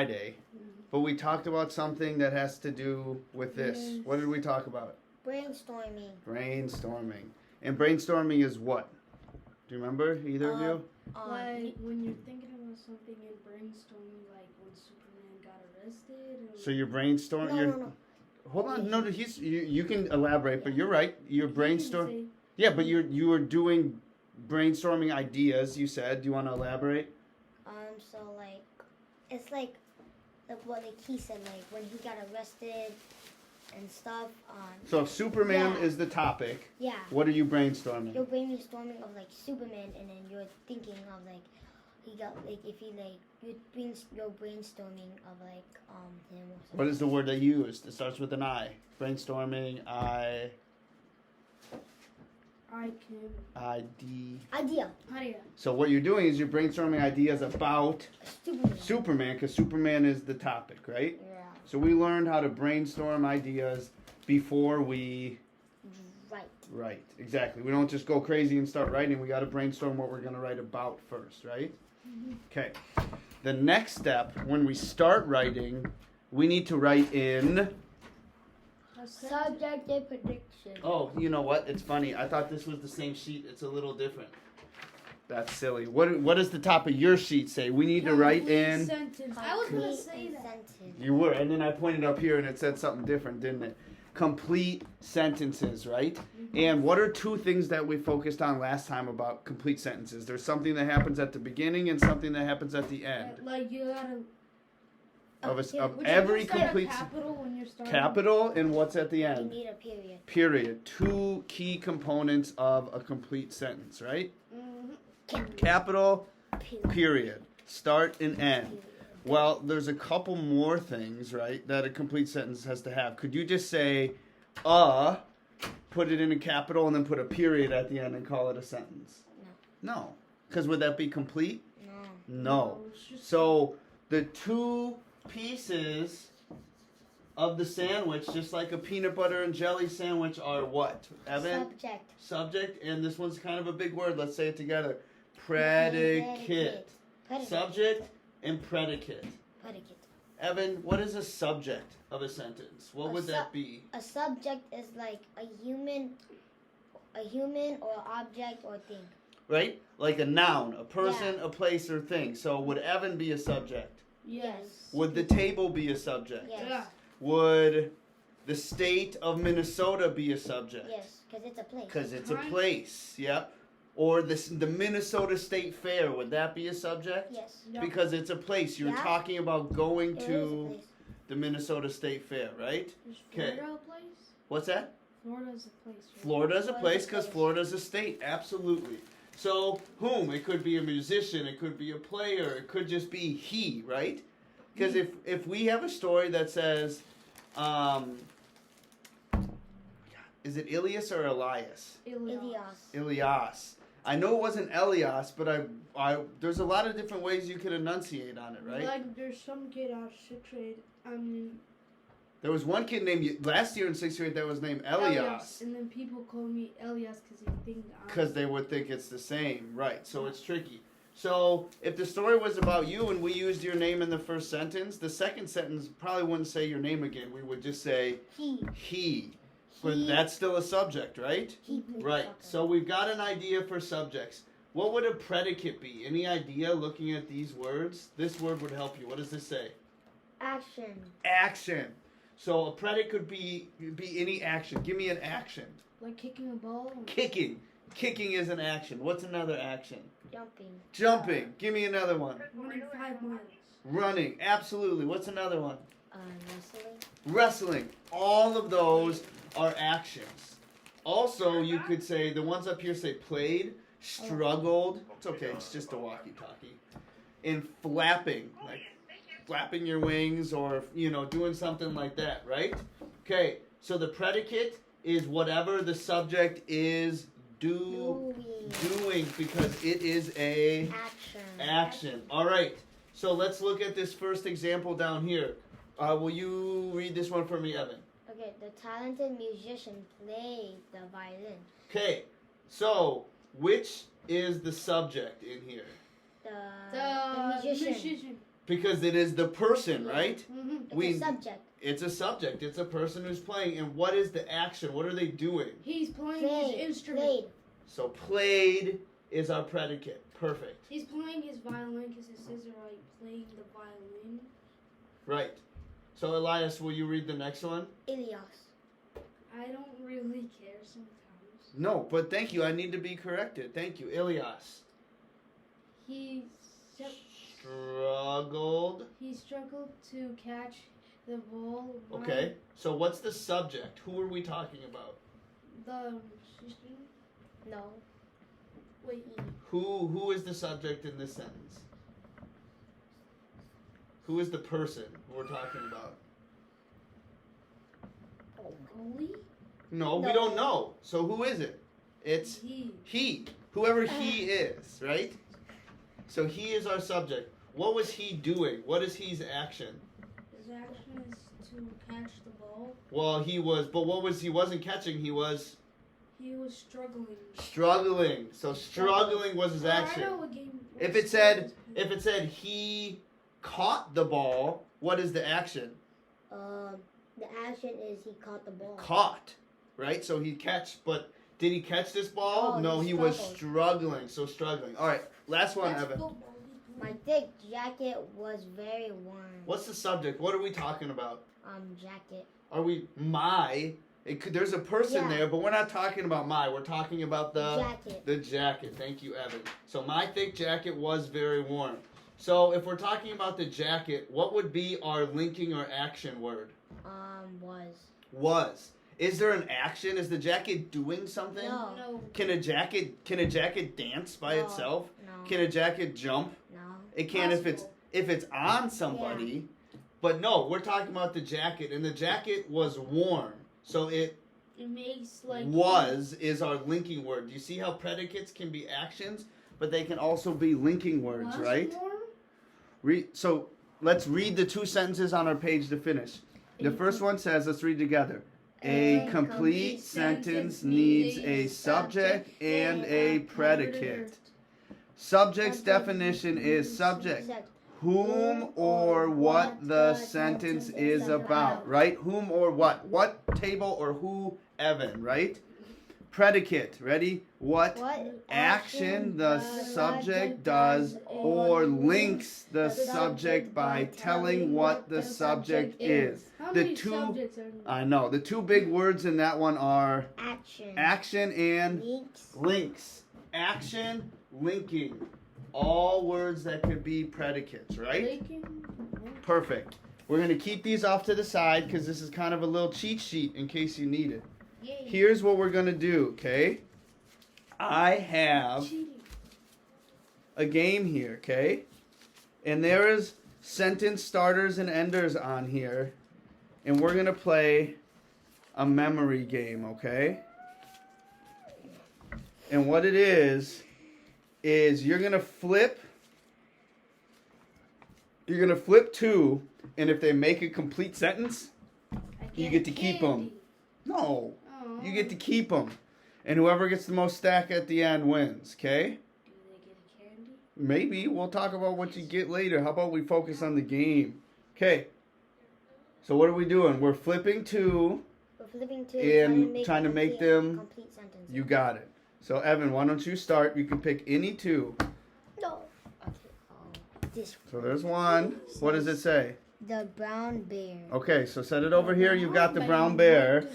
Friday, but we talked about something that has to do with this. What did we talk about? Brainstorming. Brainstorming. And brainstorming is what? Do you remember, either of you? Like when you're thinking about something and brainstorming, like when Superman got arrested. So you're brainstorming. No. Hold on. No, you can elaborate, but you're right. You're brainstorming. Yeah, but you are doing brainstorming ideas. You said. Do you want to elaborate? So like, it's like what he said, like when he got arrested and stuff. So if Superman is the topic, yeah. What are you brainstorming? You're brainstorming of like Superman, and then you're thinking of like he got like if he like you're brainstorming of like him or something. What is the word they used? It starts with an I. Brainstorming. Idea. So what you're doing is you're brainstorming ideas about Superman, because Superman is the topic, right? Yeah. So we learned how to brainstorm ideas before we write. Exactly. We don't just go crazy and start writing. We got to brainstorm what we're going to write about first, right? Okay. The next step, when we start writing, we need to write in... Subject and prediction. Oh, you know what? It's funny. I thought this was the same sheet. It's a little different. That's silly. What does the top of your sheet say? We need to write in... Sentence. I was going to say that. Sentence. You were. And then I pointed up here and it said something different, didn't it? Complete sentences, right? And what are two things that we focused on last time about complete sentences? There's something that happens at the beginning and something that happens at the end. Like you gotta... Of every complete capital when you're starting. Capital and what's at the end? You need a period. Period. Two key components of a complete sentence, right? Capital, period. Start and end. Well, there's a couple more things, right, that a complete sentence has to have. Could you just say, put it in a capital and then put a period at the end and call it a sentence? No. Because would that be complete? No. So the two pieces of the sandwich, just like a peanut butter and jelly sandwich, are what? Evan? Subject. And this one's kind of a big word. Let's say it together. Predicate. Subject and predicate. Evan, what is a subject of a sentence? What would that be? A subject is like a human or object or thing. Right? Like a noun, a person, a place, or thing. So would Evan be a subject? Yes. Would the table be a subject? Yes. Yeah. Would the state of Minnesota be a subject? Yes, because it's a place. Because it's a place, yep. Or the Minnesota State Fair, would that be a subject? Yes. Yep. Because it's a place. You're talking about going to the Minnesota State Fair, right? Is Florida a place? What's that? Florida's a place. Right? Florida's a place because Florida's a state, absolutely. So, whom? It could be a musician, it could be a player, it could just be he, right? Because if we have a story that says, is it Ilias or Elias? Ilias. I know it wasn't Elias, but there's a lot of different ways you could enunciate on it, right? Like there's some kid out of 6th grade. There was one kid named last year in 6th grade that was named Elias. And then people call me Elias because they would think it's the same, right? So it's tricky. So if the story was about you and we used your name in the first sentence, the second sentence probably wouldn't say your name again. We would just say he. But that's still a subject, right? Right. So we've got an idea for subjects. What would a predicate be? Any idea looking at these words? This word would help you. What does this say? Action. So a predicate could be any action. Give me an action. Like kicking a ball? Kicking. Kicking is an action. What's another action? Jumping. Give me another one. Running 5 miles. Running. Absolutely. What's another one? Wrestling. All of those are actions. Also, you could say, the ones up here say played, struggled. It's okay. It's just a walkie-talkie. And flapping. Like flapping your wings or, doing something like that, right? Okay. So the predicate is whatever the subject is doing because it is a action. All right. So let's look at this first example down here. Will you read this one for me, Evan? Okay. The talented musician played the violin. Okay. So which is the subject in here? The musician. Because it is the person, right? Mm-hmm. It's a subject. It's a subject. It's a person who's playing. And what is the action? What are they doing? He's playing Played. his instrument. Played. So played is our predicate. Perfect. He's playing his violin because it says they're like playing the violin. Right. So Elias, will you read the next one? Ilias. I don't really care sometimes. No, but thank you. I need to be corrected. Thank you. Ilias. He Struggled. struggled to catch the ball. Okay. So what's the subject? Who are we talking about? The No. wait. Who is the subject in this sentence? Who is the person we're talking about? Goalie? No, we No. don't know. So who is it? It's he. Whoever he is, right? So he is our subject. What was he doing? What is his action? His action is to catch the ball. Well, he wasn't catching, he was He was struggling. struggling. So struggling was his I action. know what game. If it said he caught the ball, what is the action? The action is he caught the ball. Caught, right? So he catch, but did he catch this ball? Oh, No, he he was struggled. struggling. So struggling. All right, last one, That's Evan. football. My thick jacket was very warm. What's the subject? What are we talking about? Jacket. Are we there's a person Yeah. there, but we're not talking about we're talking about Jacket. the jacket. Thank you, Evan. So my thick jacket was very warm. So if we're talking about the jacket, what would be our linking or action word? Was. Is there an action? Is the jacket doing something? No. No. Can a jacket dance by No. itself? No. Can a jacket jump? No. It can if Possible. it's on somebody. But no, we're talking about the jacket, and the jacket was warm. So it It makes like is our linking word. Do you see how predicates can be actions, but they can also be linking words, Was right? warm? So let's read the two sentences on our page to finish. The first one says, let's read together. A complete sentence needs a subject and a predicate. Subject's definition is subject. Whom or what the sentence is about, right? Whom or what? What table or who, Evan, right? Predicate, ready? What action the subject does or links the subject by telling what the subject is. How The many two, subjects are there? I know, the two big words in that one are action and Links. links. Action, linking. All words that could be predicates, right? Linking? Perfect. We're going to keep these off to the side because this is kind of a little cheat sheet in case you need it. Yay. Here's what we're going to do, okay? I have Cheating. a game here, okay? And there is sentence starters and enders on here. And we're going to play a memory game, okay? And what it is you're going to flip two, and if they make a complete sentence, I you get get to keep 'em. candy. no, Aw. you get to keep them. And whoever gets the most stack at the end wins, okay? Do they get a candy? Maybe. We'll talk about what you get later. How about we focus on the game? Okay. So what are we doing? We're flipping two. We're flipping to And trying to make them- complete sentence. You got it. So Evan, why don't you start? You can pick any two. No. Okay. This. So there's one. What does it say? The brown bear. Okay, so set it over here. You've got the brown bear.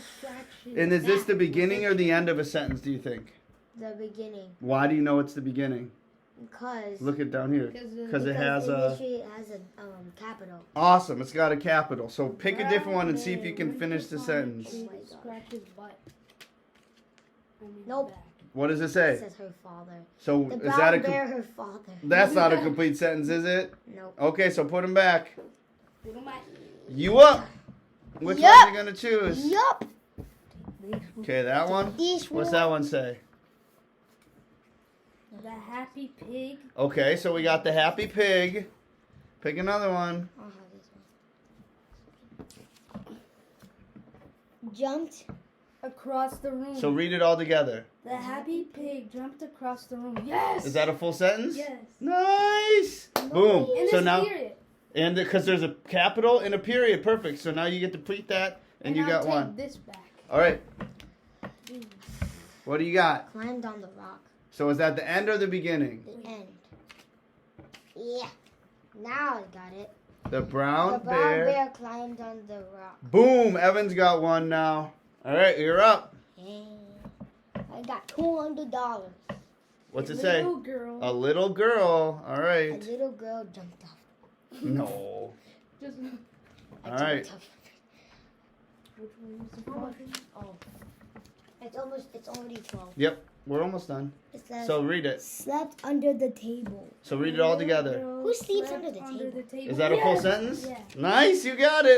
And is this the beginning or the end of a sentence, do you think? The beginning. Why do you know it's the beginning? Because. Look it down here. Because it has a... Initially it has a capital. Awesome, it's got a capital. So pick a different one and see if you can finish the sentence. Oh my gosh. Scratch his butt. Nope. Back. What does it It say? says her father. So The is brown that a... bear, her father. That's not a complete sentence, is it? Nope. Okay, so put them back. We don't mind. You up. Which Yup. one are you going to choose? Yup. Okay, that one? This What's that one say? The happy pig Okay, so we got the happy pig. Pick another one. I'll have this one. Jumped. across the room. So read it all together. The happy pig jumped across the room. Yes. Is that a full sentence? Yes. Nice. Boom. In So the now spirit. And because there's a capital and a period. Perfect. So now you get to pleat that, and you I'll got take one. this back. All right. What do you got? Climbed on the rock. So is that the end or the beginning? The end. Yeah. Now I got it. The brown, The brown bear. bear climbed on the rock. Boom. Evan's got one now. All right, you're up. And I got $200. What's it say? Little girl. A little girl. All A right. little girl jumped off. No. Just I All jumped right. off. which one is the How much? first? Oh. It's already 12. Yep. We're almost done. It says, So read it. slept under the table. So read it all together. Girl Who sleeps slept under the table? Is that a full Yes. sentence? Yeah. Nice. You got it.